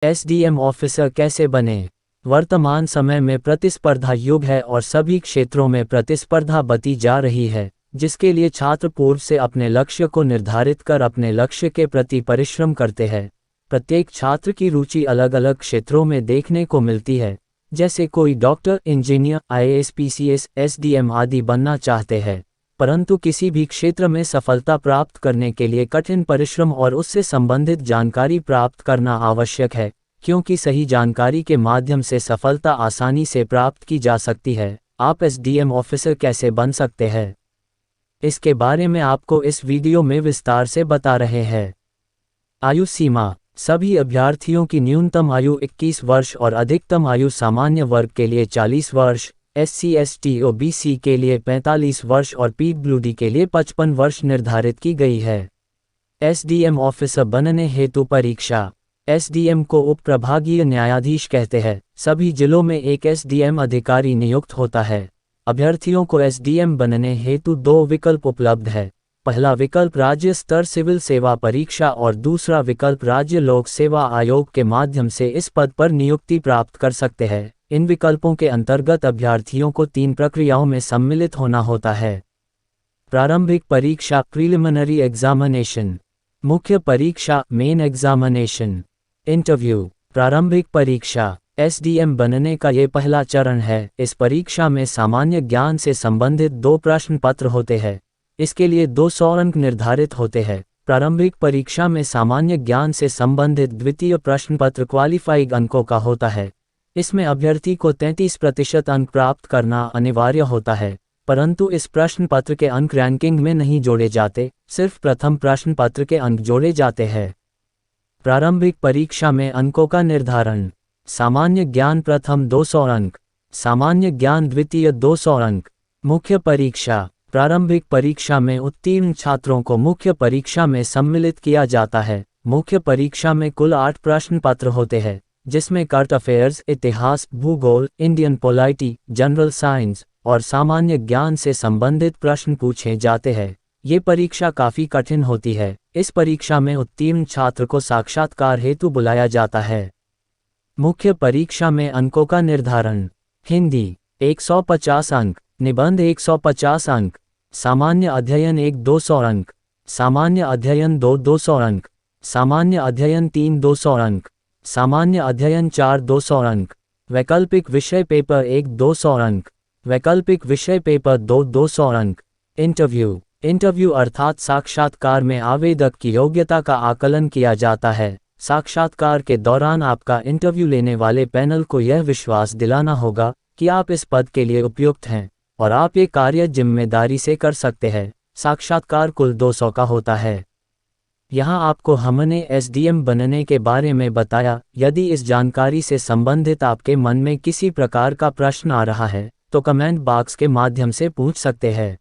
SDM officer कैसे बने? वर्तमान समय में प्रतिस्पर्धा युग है और सभी क्षेत्रों में प्रतिस्पर्धा बढ़ती जा रही है, जिसके लिए छात्र पूर्व से अपने लक्ष्य को निर्धारित कर अपने लक्ष्य के प्रति परिश्रम करते हैं। प्रत्येक छात्र की रुचि अलग अलग क्षेत्रों में देखने को मिलती है, जैसे कोई doctor, engineer, IAS, PCS, SDM आदि बनना चाहते हैं। परंतु किसी भी क्षेत्र में सफलता प्राप्त करने के लिए कठिन परिश्रम और उससे संबंधित जानकारी प्राप्त करना आवश्यक है, क्योंकि सही जानकारी के माध्यम से सफलता आसानी से प्राप्त की जा सकती है। आप एसडीएम ऑफिसर कैसे बन सकते हैं, इसके बारे में आपको इस वीडियो में विस्तार से बता रहे हैं। आयु सीमा: सभी अभ्यर्थियों की न्यूनतम आयु 21 वर्ष और अधिकतम आयु सामान्य वर्ग के लिए 40 वर्ष, एससी, एसटी, ओबीसी के लिए 45 वर्ष और पीडब्ल्यूडी के लिए 55 वर्ष निर्धारित की गई है। एसडीएम ऑफिसर बनने हेतु परीक्षा: एसडीएम को उप प्रभागीय न्यायाधीश कहते हैं। सभी जिलों में एक एसडीएम अधिकारी नियुक्त होता है। अभ्यर्थियों को एसडीएम बनने हेतु 2 विकल्प उपलब्ध है। पहला विकल्प राज्य स्तर सिविल सेवा परीक्षा और दूसरा विकल्प राज्य लोक सेवा आयोग के माध्यम से इस पद पर नियुक्ति प्राप्त कर सकते हैं। इन विकल्पों के अंतर्गत अभ्यर्थियों को 3 प्रक्रियाओं में सम्मिलित होना होता है। प्रारंभिक परीक्षा प्रीलिमिनरी एग्जामिनेशन, मुख्य परीक्षा मेन एग्जामिनेशन, इंटरव्यू। प्रारंभिक परीक्षा एसडीएम बनने का ये पहला चरण है। इस परीक्षा में सामान्य ज्ञान से संबंधित 2 प्रश्न पत्र होते हैं। इसके लिए 200 अंक निर्धारित होते हैं। प्रारंभिक परीक्षा में सामान्य ज्ञान से संबंधित द्वितीय प्रश्न पत्र क्वालिफाइंग अंकों का होता है। इसमें अभ्यर्थी को 33% अंक प्राप्त करना अनिवार्य होता है, परंतु इस प्रश्न पत्र के अंक रैंकिंग में नहीं जोड़े जाते, सिर्फ प्रथम प्रश्न पत्र के अंक जोड़े जाते हैं। प्रारंभिक परीक्षा में अंकों का निर्धारण: सामान्य ज्ञान प्रथम 200 अंक, सामान्य ज्ञान द्वितीय 200 अंक। मुख्य परीक्षा: प्रारंभिक परीक्षा में उत्तीर्ण छात्रों को मुख्य परीक्षा में सम्मिलित किया जाता है। मुख्य परीक्षा में कुल 8 प्रश्न पत्र होते हैं, जिसमें करंट अफेयर्स, इतिहास, भूगोल, इंडियन पॉलिटी, जनरल साइंस और सामान्य ज्ञान से संबंधित प्रश्न पूछे जाते हैं। ये परीक्षा काफ़ी कठिन होती है। इस परीक्षा में उत्तीर्ण छात्र को साक्षात्कार हेतु बुलाया जाता है। मुख्य परीक्षा में अंकों का निर्धारण: हिंदी 150 अंक, निबंध 150 अंक, सामान्य अध्ययन 1 200 अंक, सामान्य अध्ययन 2 200 अंक, सामान्य अध्ययन 3 200 अंक, सामान्य अध्ययन 4 200 अंक, वैकल्पिक विषय पेपर 1 200 अंक, वैकल्पिक विषय पेपर 2 200 अंक। इंटरव्यू: इंटरव्यू अर्थात साक्षात्कार में आवेदक की योग्यता का आकलन किया जाता है। साक्षात्कार के दौरान आपका इंटरव्यू लेने वाले पैनल को यह विश्वास दिलाना होगा कि आप इस पद के लिए उपयुक्त हैं और आप ये कार्य जिम्मेदारी से कर सकते हैं। साक्षात्कार कुल 200 का होता है। यहाँ आपको हमने एसडीएम बनने के बारे में बताया। यदि इस जानकारी से संबंधित आपके मन में किसी प्रकार का प्रश्न आ रहा है, तो कमेंट बॉक्स के माध्यम से पूछ सकते हैं।